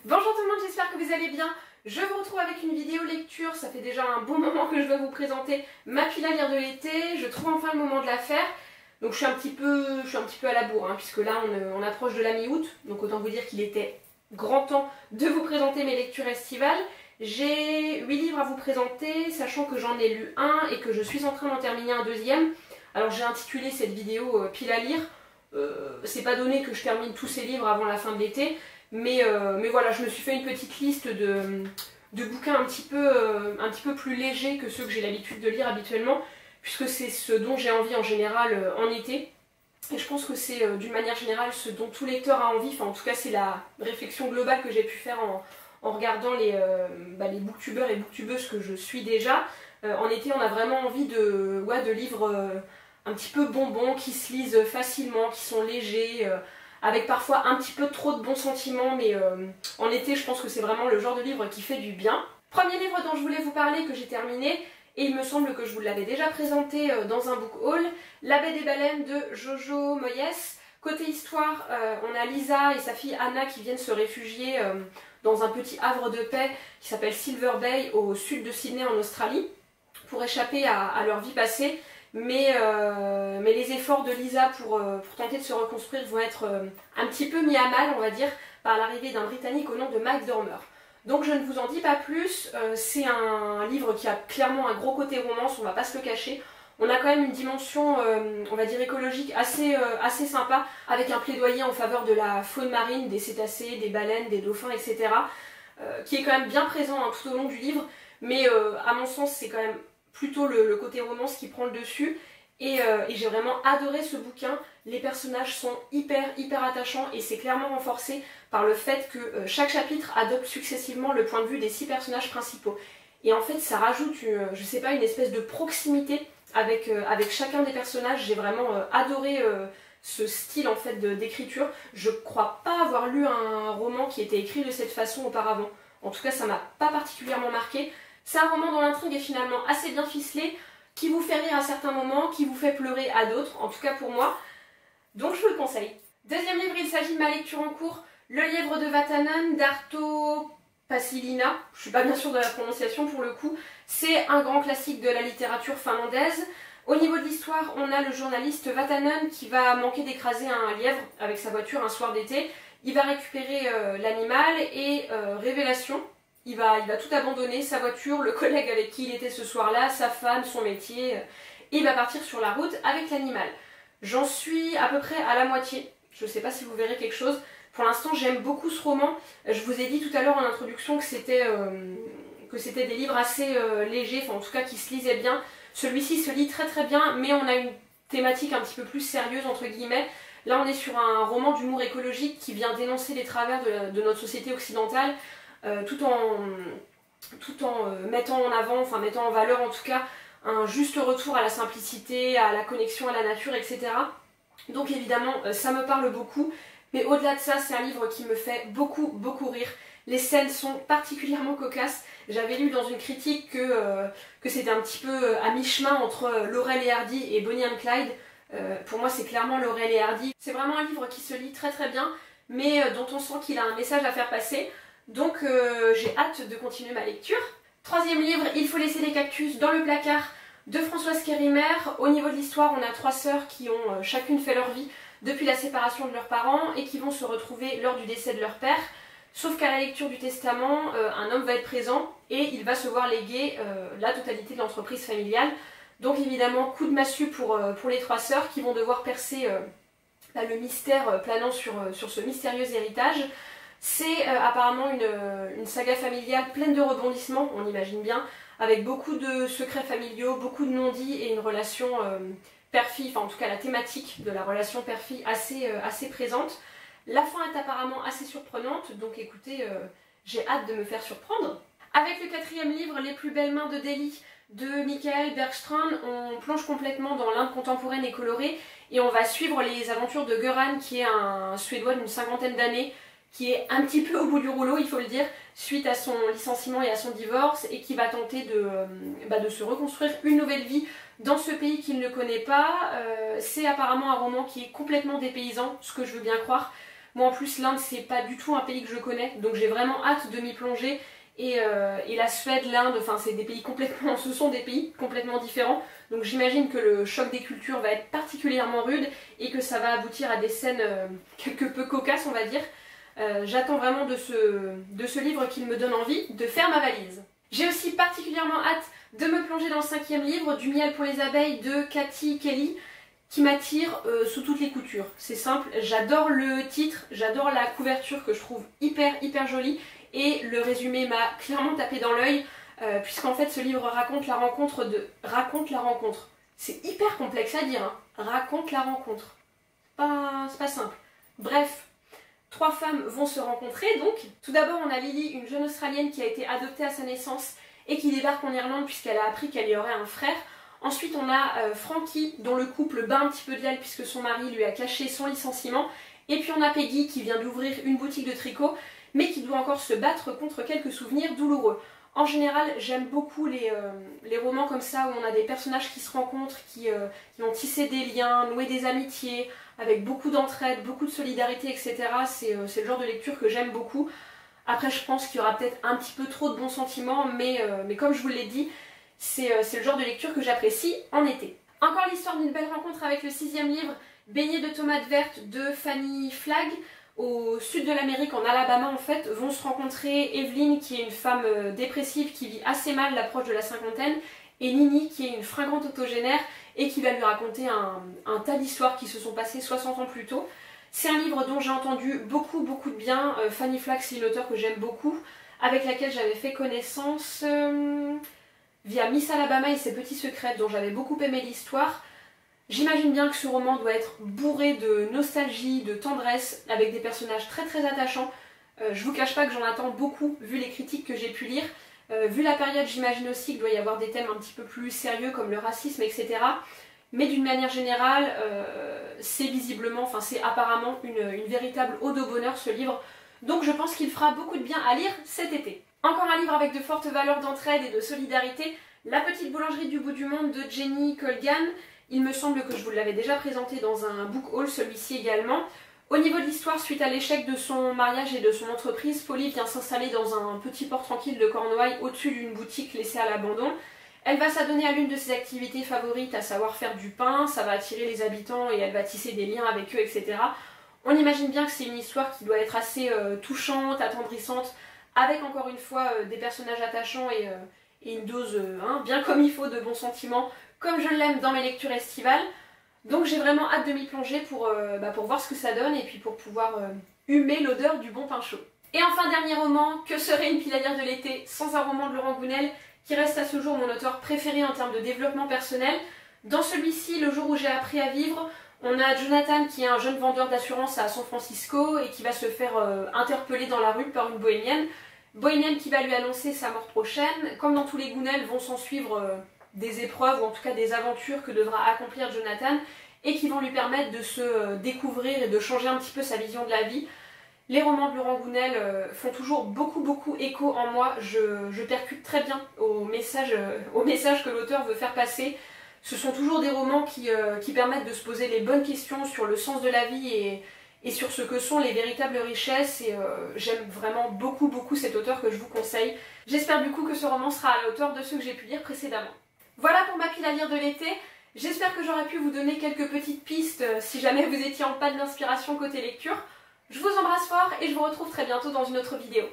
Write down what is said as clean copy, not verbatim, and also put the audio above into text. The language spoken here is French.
Bonjour tout le monde, j'espère que vous allez bien. Je vous retrouve avec une vidéo lecture, ça fait déjà un bon moment que je dois vous présenter ma pile à lire de l'été. Je trouve enfin le moment de la faire. Donc je suis un petit peu à la bourre, hein, puisque là on approche de la mi-août. Donc autant vous dire qu'il était grand temps de vous présenter mes lectures estivales. J'ai 8 livres à vous présenter, sachant que j'en ai lu un et que je suis en train d'en terminer un deuxième. Alors j'ai intitulé cette vidéo pile à lire. C'est pas donné que je termine tous ces livres avant la fin de l'été. Mais voilà, je me suis fait une petite liste de bouquins un petit peu plus légers que ceux que j'ai l'habitude de lire habituellement, puisque c'est ce dont j'ai envie en général en été. Et je pense que c'est d'une manière générale ce dont tout lecteur a envie, enfin en tout cas c'est la réflexion globale que j'ai pu faire en regardant les booktubeurs et booktubeuses que je suis déjà. En été on a vraiment envie de livres un petit peu bonbons, qui se lisent facilement, qui sont légers, avec parfois un petit peu trop de bons sentiments, mais en été je pense que c'est vraiment le genre de livre qui fait du bien. Premier livre dont je voulais vous parler, que j'ai terminé, et il me semble que je vous l'avais déjà présenté dans un book haul, La Baie des Baleines de Jojo Moyes. Côté histoire, on a Lisa et sa fille Anna qui viennent se réfugier dans un petit havre de paix qui s'appelle Silver Bay au sud de Sydney en Australie, pour échapper à leur vie passée. Mais les efforts de Lisa pour tenter de se reconstruire vont être un petit peu mis à mal, on va dire, par l'arrivée d'un Britannique au nom de Mike Dormer. Donc je ne vous en dis pas plus, c'est un livre qui a clairement un gros côté romance, on va pas se le cacher. On a quand même une dimension, on va dire écologique, assez sympa, avec un plaidoyer en faveur de la faune marine, des cétacés, des baleines, des dauphins, etc. Qui est quand même bien présent hein, tout au long du livre, mais à mon sens c'est quand même plutôt le côté romance qui prend le dessus. Et j'ai vraiment adoré ce bouquin. Les personnages sont hyper attachants et c'est clairement renforcé par le fait que chaque chapitre adopte successivement le point de vue des 6 personnages principaux. Et en fait ça rajoute, je sais pas, une espèce de proximité avec chacun des personnages. J'ai vraiment adoré ce style en fait d'écriture. Je crois pas avoir lu un roman qui était écrit de cette façon auparavant. En tout cas ça m'a pas particulièrement marqué. C'est un roman dont l'intrigue est finalement assez bien ficelée, qui vous fait rire à certains moments, qui vous fait pleurer à d'autres, en tout cas pour moi. Donc je vous le conseille. Deuxième livre, il s'agit de ma lecture en cours, Le Lièvre de Vatanen d'Arto Pasilina. Je suis pas bien sûre de la prononciation pour le coup. C'est un grand classique de la littérature finlandaise. Au niveau de l'histoire, on a le journaliste Vatanen qui va manquer d'écraser un lièvre avec sa voiture un soir d'été. Il va récupérer l'animal et révélation. Il va tout abandonner, sa voiture, le collègue avec qui il était ce soir-là, sa femme, son métier, et il va partir sur la route avec l'animal. J'en suis à peu près à la moitié, je ne sais pas si vous verrez quelque chose. Pour l'instant j'aime beaucoup ce roman. Je vous ai dit tout à l'heure en introduction que c'était des livres assez légers, enfin en tout cas qui se lisaient bien. Celui-ci se lit très bien, mais on a une thématique un petit peu plus sérieuse entre guillemets. Là on est sur un roman d'humour écologique qui vient dénoncer les travers de notre société occidentale. Tout en mettant en avant, enfin mettant en valeur en tout cas, un juste retour à la simplicité, à la connexion à la nature, etc. Donc évidemment, ça me parle beaucoup, mais au-delà de ça, c'est un livre qui me fait beaucoup rire. Les scènes sont particulièrement cocasses. J'avais lu dans une critique que c'était un petit peu à mi-chemin entre Laurel et Hardy et Bonnie and Clyde. Pour moi, c'est clairement Laurel et Hardy. C'est vraiment un livre qui se lit très bien, mais dont on sent qu'il a un message à faire passer. Donc j'ai hâte de continuer ma lecture. Troisième livre, Il faut laisser les cactus dans le placard de Françoise Kérimer. Au niveau de l'histoire, on a 3 sœurs qui ont chacune fait leur vie depuis la séparation de leurs parents et qui vont se retrouver lors du décès de leur père. Sauf qu'à la lecture du testament, un homme va être présent et il va se voir léguer la totalité de l'entreprise familiale. Donc évidemment, coup de massue pour les 3 sœurs qui vont devoir percer le mystère planant sur ce mystérieux héritage. C'est apparemment une saga familiale pleine de rebondissements, on imagine bien, avec beaucoup de secrets familiaux, beaucoup de non-dits et une relation père-fille, enfin en tout cas la thématique de la relation père-fille assez présente. La fin est apparemment assez surprenante, donc écoutez, j'ai hâte de me faire surprendre. Avec le 4e livre, Les plus belles mains de Delhi de Mikael Bergstrand, on plonge complètement dans l'Inde contemporaine et colorée et on va suivre les aventures de Göran, qui est un Suédois d'une 50aine d'années, qui est un petit peu au bout du rouleau, il faut le dire, suite à son licenciement et à son divorce, et qui va tenter de se reconstruire une nouvelle vie dans ce pays qu'il ne connaît pas. C'est apparemment un roman qui est complètement dépaysant, ce que je veux bien croire. Moi en plus l'Inde c'est pas du tout un pays que je connais, donc j'ai vraiment hâte de m'y plonger. Et la Suède, l'Inde, enfin c'est des pays complètement, ce sont des pays complètement différents. Donc j'imagine que le choc des cultures va être particulièrement rude et que ça va aboutir à des scènes quelque peu cocasses on va dire. J'attends vraiment de ce livre qu'il me donne envie de faire ma valise. J'ai aussi particulièrement hâte de me plonger dans le 5e livre, Du miel pour les abeilles de Cathy Kelly, qui m'attire sous toutes les coutures. C'est simple, j'adore le titre, j'adore la couverture que je trouve hyper jolie et le résumé m'a clairement tapé dans l'œil puisqu'en fait ce livre raconte la rencontre. C'est hyper complexe à dire, hein. Raconte la rencontre. C'est pas simple. Bref, 3 femmes vont se rencontrer donc. Tout d'abord on a Lily, une jeune Australienne qui a été adoptée à sa naissance et qui débarque en Irlande puisqu'elle a appris qu'elle y aurait un frère. Ensuite on a Frankie dont le couple bat un petit peu de l'aile puisque son mari lui a caché son licenciement. Et puis on a Peggy qui vient d'ouvrir une boutique de tricot mais qui doit encore se battre contre quelques souvenirs douloureux. En général j'aime beaucoup les romans comme ça où on a des personnages qui se rencontrent, qui ont tissé des liens, noué des amitiés, avec beaucoup d'entraide, beaucoup de solidarité, etc. C'est le genre de lecture que j'aime beaucoup. Après je pense qu'il y aura peut-être un petit peu trop de bons sentiments, mais comme je vous l'ai dit, c'est le genre de lecture que j'apprécie en été. Encore l'histoire d'une belle rencontre avec le 6e livre, Beignets de tomates vertes de Fanny Flagg. Au sud de l'Amérique, en Alabama en fait, vont se rencontrer Evelyn qui est une femme dépressive qui vit assez mal l'approche de la cinquantaine et Nini qui est une fringante octogénaire et qui va lui raconter un tas d'histoires qui se sont passées 60 ans plus tôt. C'est un livre dont j'ai entendu beaucoup de bien. Fanny Flagg c'est une auteure que j'aime beaucoup, avec laquelle j'avais fait connaissance via Miss Alabama et ses petits secrets dont j'avais beaucoup aimé l'histoire. J'imagine bien que ce roman doit être bourré de nostalgie, de tendresse, avec des personnages très attachants. Je vous cache pas que j'en attends beaucoup, vu les critiques que j'ai pu lire. Vu la période, j'imagine aussi qu'il doit y avoir des thèmes un petit peu plus sérieux comme le racisme, etc. Mais d'une manière générale, c'est visiblement, enfin c'est apparemment une véritable ode au bonheur ce livre. Donc je pense qu'il fera beaucoup de bien à lire cet été. Encore un livre avec de fortes valeurs d'entraide et de solidarité, La petite boulangerie du bout du monde de Jenny Colgan. Il me semble que je vous l'avais déjà présenté dans un book haul, celui-ci également. Au niveau de l'histoire, suite à l'échec de son mariage et de son entreprise, Polly vient s'installer dans un petit port tranquille de Cornouailles au-dessus d'une boutique laissée à l'abandon. Elle va s'adonner à l'une de ses activités favorites, à savoir faire du pain, ça va attirer les habitants et elle va tisser des liens avec eux, etc. On imagine bien que c'est une histoire qui doit être assez touchante, attendrissante, avec encore une fois des personnages attachants et une dose bien comme il faut de bons sentiments, comme je l'aime dans mes lectures estivales. Donc j'ai vraiment hâte de m'y plonger pour voir ce que ça donne et puis pour pouvoir humer l'odeur du bon pain chaud. Et enfin, dernier roman, que serait une pile à lire de l'été sans un roman de Laurent Gounel, qui reste à ce jour mon auteur préféré en termes de développement personnel. Dans celui-ci, Le jour où j'ai appris à vivre, on a Jonathan qui est un jeune vendeur d'assurance à San Francisco et qui va se faire interpeller dans la rue par une bohémienne. Bohémienne qui va lui annoncer sa mort prochaine. Comme dans tous les Gounel, vont s'en suivre des épreuves ou en tout cas des aventures que devra accomplir Jonathan et qui vont lui permettre de se découvrir et de changer un petit peu sa vision de la vie. Les romans de Laurent Gounel font toujours beaucoup écho en moi. Je percute très bien au message que l'auteur veut faire passer. Ce sont toujours des romans qui permettent de se poser les bonnes questions sur le sens de la vie et sur ce que sont les véritables richesses. Et j'aime vraiment beaucoup cet auteur que je vous conseille. J'espère du coup que ce roman sera à la hauteur de ceux que j'ai pu lire précédemment. Voilà pour ma pile à lire de l'été. J'espère que j'aurai pu vous donner quelques petites pistes si jamais vous étiez en panne d'inspiration côté lecture. Je vous embrasse fort et je vous retrouve très bientôt dans une autre vidéo.